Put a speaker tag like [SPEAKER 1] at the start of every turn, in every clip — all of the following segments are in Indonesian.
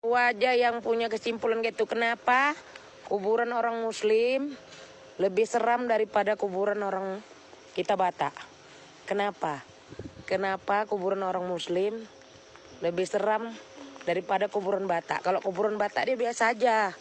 [SPEAKER 1] Wajah yang punya kesimpulan gitu, kenapa kuburan orang Muslim lebih seram daripada kuburan orang kita Batak? Kenapa? Kenapa kuburan orang Muslim lebih seram daripada kuburan Batak? Kalau kuburan Batak dia biasa aja.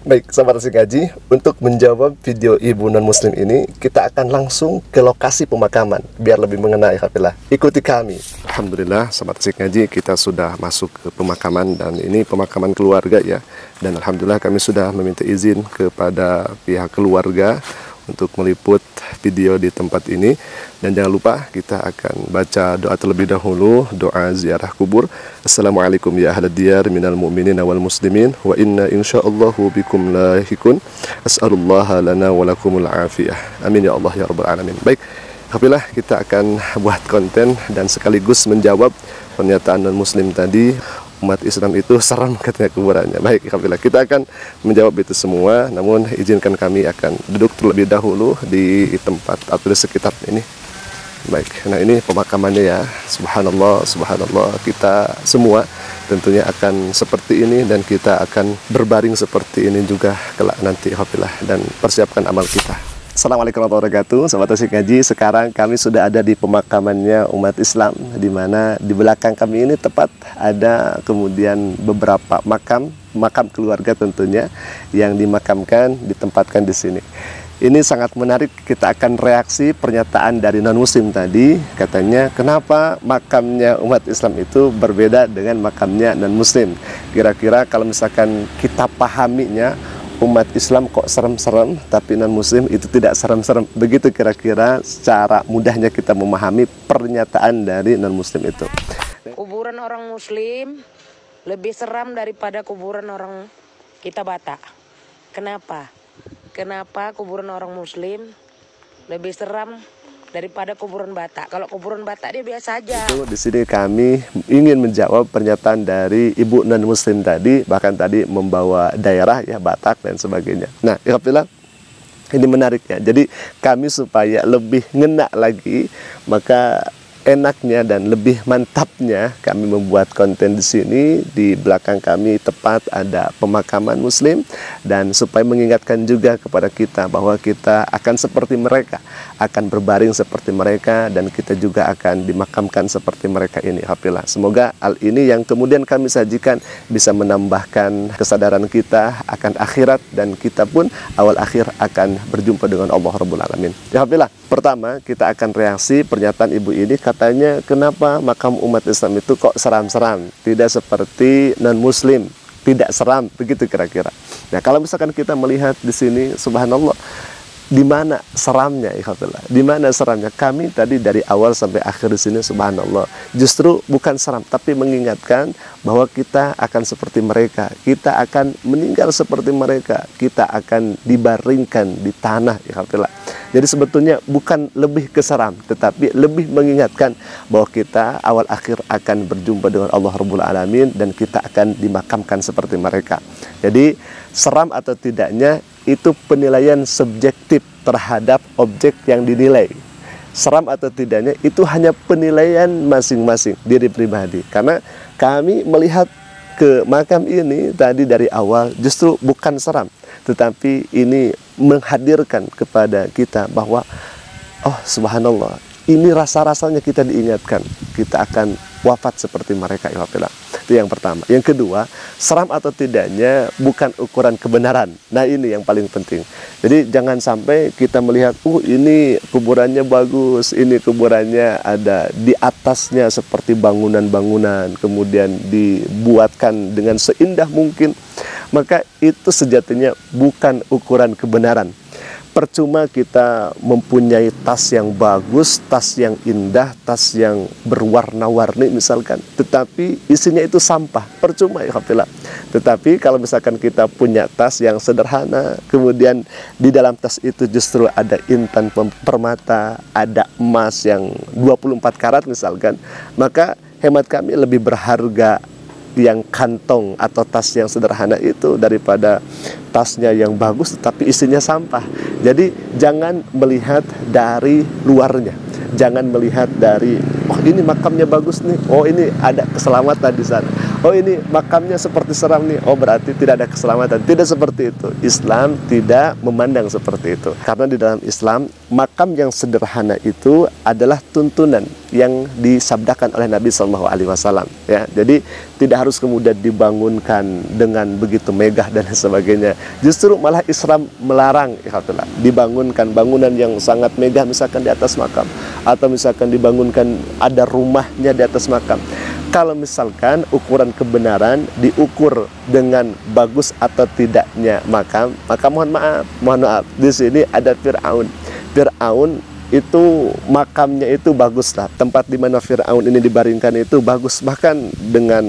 [SPEAKER 2] Baik, sahabat Asik Ngaji, untuk menjawab video ibu non-muslim ini, kita akan langsung ke lokasi pemakaman, biar lebih mengenai kafilah. Ikuti kami. Alhamdulillah, sahabat Asik Ngaji, kita sudah masuk ke pemakaman, dan ini pemakaman keluarga ya. Dan Alhamdulillah kami sudah meminta izin kepada pihak keluarga untuk meliput video di tempat ini. Dan jangan lupa kita akan baca doa terlebih dahulu, doa ziarah kubur. Assalamualaikum ya ahlad diyar minal mu'minin wal muslimin, wa inna insyaallahu bikum lahikun. As'alullaha lana wa lakumul afiyah. Amin ya Allah ya rabbal alamin. Baik, kafilah, kita akan buat konten dan sekaligus menjawab pernyataan non muslim tadi. Umat Islam itu seram katanya kuburannya. Baik, kafilah, kita akan menjawab itu semua. Namun izinkan kami akan duduk terlebih dahulu di tempat atau di sekitar ini. Baik, nah ini pemakamannya ya. Subhanallah, subhanallah. Kita semua tentunya akan seperti ini, dan kita akan berbaring seperti ini juga kelak nanti, kafilah, dan persiapkan amal kita. Assalamualaikum warahmatullahi wabarakatuh, sahabat Asik Ngaji. Sekarang kami sudah ada di pemakamannya umat Islam, di mana di belakang kami ini tepat ada kemudian beberapa makam keluarga tentunya yang dimakamkan, ditempatkan di sini. Ini sangat menarik, kita akan reaksi pernyataan dari non-muslim tadi. Katanya, kenapa makamnya umat Islam itu berbeda dengan makamnya non-muslim? Kira-kira kalau misalkan kita pahaminya, umat Islam kok serem-serem, tapi non-muslim itu tidak serem-serem. Begitu kira-kira secara mudahnya kita memahami pernyataan dari non-muslim itu.
[SPEAKER 1] Kuburan orang Muslim lebih seram daripada kuburan orang kita Batak. Kenapa? Kenapa kuburan orang Muslim lebih seram daripada kuburan Batak? Kalau kuburan Batak dia biasa aja.
[SPEAKER 2] Di sini kami ingin menjawab pernyataan dari ibu non muslim tadi, bahkan tadi membawa daerah ya Batak dan sebagainya. Nah, kafilah, ini menarik ya. Jadi kami supaya lebih ngena lagi, maka enaknya dan lebih mantapnya kami membuat konten di sini. Di belakang kami tepat ada pemakaman Muslim, dan supaya mengingatkan juga kepada kita bahwa kita akan seperti mereka, akan berbaring seperti mereka, dan kita juga akan dimakamkan seperti mereka ini. Alhamdulillah, semoga hal ini yang kemudian kami sajikan bisa menambahkan kesadaran kita akan akhirat, dan kita pun awal akhir akan berjumpa dengan Allah Rabbul Alamin. Alhamdulillah, pertama kita akan reaksi pernyataan ibu ini. Katanya, kenapa makam umat Islam itu kok seram-seram, tidak seperti non-muslim, tidak seram, begitu kira-kira. Nah, kalau misalkan kita melihat di sini, subhanallah, di mana seramnya, ikhwatillah? Di mana seramnya? Kami tadi dari awal sampai akhir di sini, subhanallah, justru bukan seram, tapi mengingatkan bahwa kita akan seperti mereka, kita akan meninggal seperti mereka, kita akan dibaringkan di tanah, ikhwatillah. Jadi sebetulnya bukan lebih keseram, tetapi lebih mengingatkan bahwa kita awal akhir akan berjumpa dengan Allah Rabbul Alamin, dan kita akan dimakamkan seperti mereka. Jadi seram atau tidaknya itu penilaian subjektif terhadap objek yang dinilai. Seram atau tidaknya itu hanya penilaian masing-masing diri pribadi. Karena kami melihat ke makam ini tadi dari awal justru bukan seram, tetapi ini menghadirkan kepada kita bahwa, oh subhanallah, ini rasa-rasanya kita diingatkan, kita akan wafat seperti mereka. Itu yang pertama. Yang kedua, seram atau tidaknya bukan ukuran kebenaran. Nah, ini yang paling penting. Jadi jangan sampai kita melihat, ini kuburannya bagus, ini kuburannya ada di atasnya seperti bangunan-bangunan, kemudian dibuatkan dengan seindah mungkin. Maka itu sejatinya bukan ukuran kebenaran. Percuma kita mempunyai tas yang bagus, tas yang indah, tas yang berwarna-warni misalkan, tetapi isinya itu sampah, percuma ya kafilah. Tetapi kalau misalkan kita punya tas yang sederhana, kemudian di dalam tas itu justru ada intan permata, ada emas yang 24 karat misalkan, maka hemat kami lebih berharga yang kantong atau tas yang sederhana itu daripada tasnya yang bagus tetapi isinya sampah. Jadi jangan melihat dari luarnya, jangan melihat dari, oh ini makamnya bagus nih, oh ini ada keselamatan di sana, oh ini makamnya seperti seram nih, oh berarti tidak ada keselamatan. Tidak seperti itu. Islam tidak memandang seperti itu. Karena di dalam Islam, makam yang sederhana itu adalah tuntunan yang disabdakan oleh Nabi SAW. Ya, jadi tidak harus kemudian dibangunkan dengan begitu megah dan sebagainya. Justru malah Islam melarang dibangunkan bangunan yang sangat megah, misalkan di atas makam, atau misalkan dibangunkan ada rumahnya di atas makam. Kalau misalkan ukuran kebenaran diukur dengan bagus atau tidaknya makam, maka mohon maaf, di sini ada Fir'aun. Fir'aun itu makamnya itu bagus lah. Tempat di mana Fir'aun ini dibaringkan itu bagus, bahkan dengan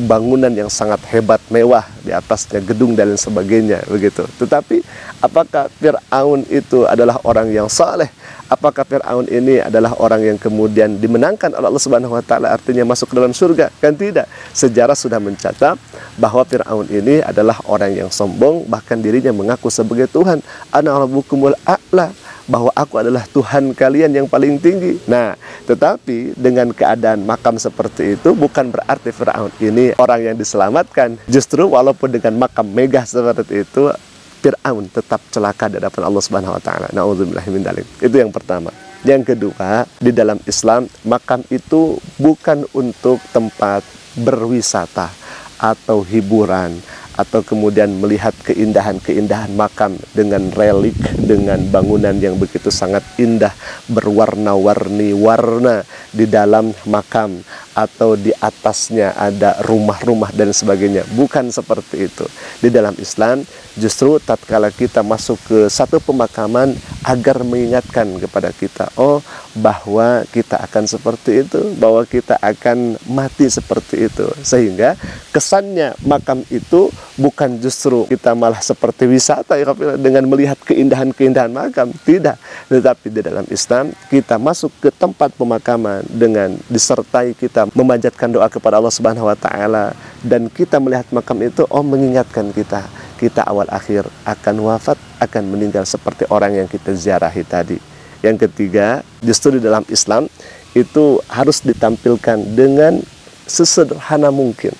[SPEAKER 2] bangunan yang sangat hebat, mewah, di atasnya gedung dan lain sebagainya begitu. Tetapi apakah Fir'aun itu adalah orang yang saleh? Apakah Fir'aun ini adalah orang yang kemudian dimenangkan oleh Allah Subhanahu wa taala, artinya masuk ke dalam surga? Kan tidak. Sejarah sudah mencatat bahwa Fir'aun ini adalah orang yang sombong, bahkan dirinya mengaku sebagai Tuhan. Ana rabbukumul a'la, bahwa aku adalah Tuhan kalian yang paling tinggi. Nah, tetapi dengan keadaan makam seperti itu bukan berarti Fir'aun ini orang yang diselamatkan. Justru walaupun dengan makam megah seperti itu, Fir'aun tetap celaka di hadapan Allah Subhanahu wa taala. Nauzubillahi min dzalik. Itu yang pertama. Yang kedua, di dalam Islam makam itu bukan untuk tempat berwisata atau hiburan, atau kemudian melihat keindahan-keindahan makam dengan relik, dengan bangunan yang begitu sangat indah, berwarna-warni warna di dalam makam, atau di atasnya ada rumah-rumah dan sebagainya. Bukan seperti itu. Di dalam Islam justru tatkala kita masuk ke satu pemakaman agar mengingatkan kepada kita, oh bahwa kita akan seperti itu, bahwa kita akan mati seperti itu. Sehingga kesannya makam itu bukan justru kita malah seperti wisata ya, dengan melihat keindahan-keindahan makam. Tidak. Tetapi di dalam Islam kita masuk ke tempat pemakaman dengan disertai kita memanjatkan doa kepada Allah Subhanahu wa taala, dan kita melihat makam itu, oh mengingatkan kita awal akhir akan wafat, akan meninggal seperti orang yang kita ziarahi tadi. Yang ketiga, justru di dalam Islam itu harus ditampilkan dengan sesederhana mungkin.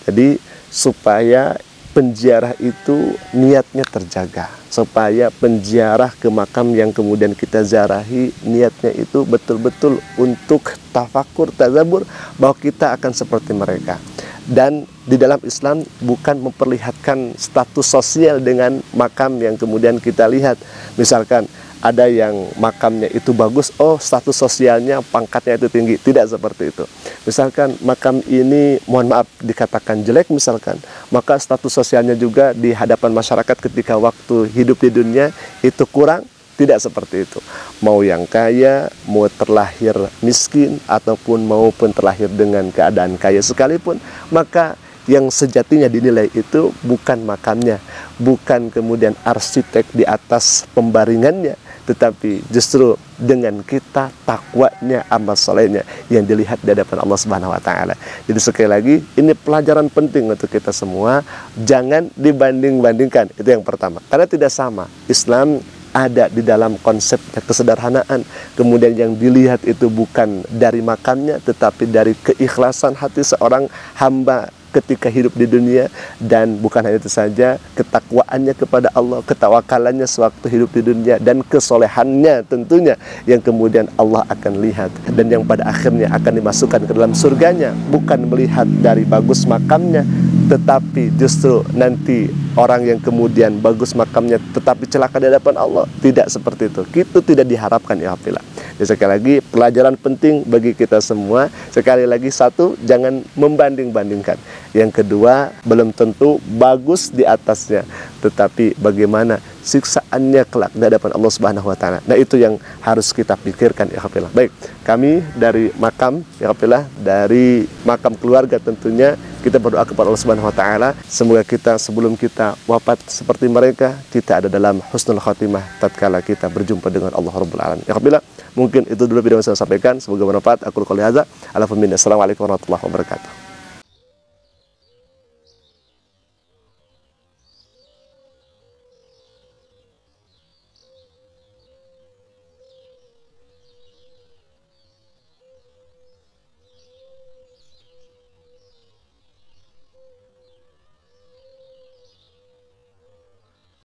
[SPEAKER 2] Jadi supaya penziarah itu niatnya terjaga, supaya penziarah ke makam yang kemudian kita ziarahi niatnya itu betul-betul untuk tafakur, tadabbur, bahwa kita akan seperti mereka. Dan di dalam Islam bukan memperlihatkan status sosial dengan makam yang kemudian kita lihat. Misalkan ada yang makamnya itu bagus, oh status sosialnya, pangkatnya itu tinggi. Tidak seperti itu. Misalkan makam ini mohon maaf dikatakan jelek misalkan, maka status sosialnya juga di hadapan masyarakat ketika waktu hidup di dunia itu kurang. Tidak seperti itu. Mau yang kaya, mau terlahir miskin, ataupun maupun terlahir dengan keadaan kaya sekalipun, maka yang sejatinya dinilai itu bukan makamnya, bukan kemudian arsitek di atas pembaringannya, tetapi justru dengan kita takwanya, amal solehnya yang dilihat di hadapan Allah Subhanahu wa taala. Jadi sekali lagi, ini pelajaran penting untuk kita semua, jangan dibanding-bandingkan. Itu yang pertama. Karena tidak sama. Islam ada di dalam konsep kesederhanaan. Kemudian yang dilihat itu bukan dari makamnya, tetapi dari keikhlasan hati seorang hamba ketika hidup di dunia. Dan bukan hanya itu saja, ketakwaannya kepada Allah, ketawakalannya sewaktu hidup di dunia, dan kesolehannya tentunya yang kemudian Allah akan lihat, dan yang pada akhirnya akan dimasukkan ke dalam surganya. Bukan melihat dari bagus makamnya, tetapi justru nanti orang yang kemudian bagus makamnya tetapi celaka di hadapan Allah. Tidak seperti itu. Itu tidak diharapkan ya Hafillah. Jadi sekali lagi, pelajaran penting bagi kita semua. Sekali lagi, satu, jangan membanding-bandingkan. Yang kedua, belum tentu bagus di atasnya, tetapi bagaimana siksaannya kelak di hadapan Allah Subhanahu wa taala. Nah, itu yang harus kita pikirkan ya Hafillah. Baik, kami dari makam ya Hafillah, dari makam keluarga tentunya kita berdoa kepada Allah Subhanahu wa taala, semoga kita sebelum kita wafat seperti mereka, kita ada dalam husnul khatimah tatkala kita berjumpa dengan Allah Rabbul Alamin. Ya Hafillah, mungkin itu dulu video yang saya sampaikan, semoga bermanfaat. Aku qouli hadza, Assalamualaikum warahmatullahi wabarakatuh.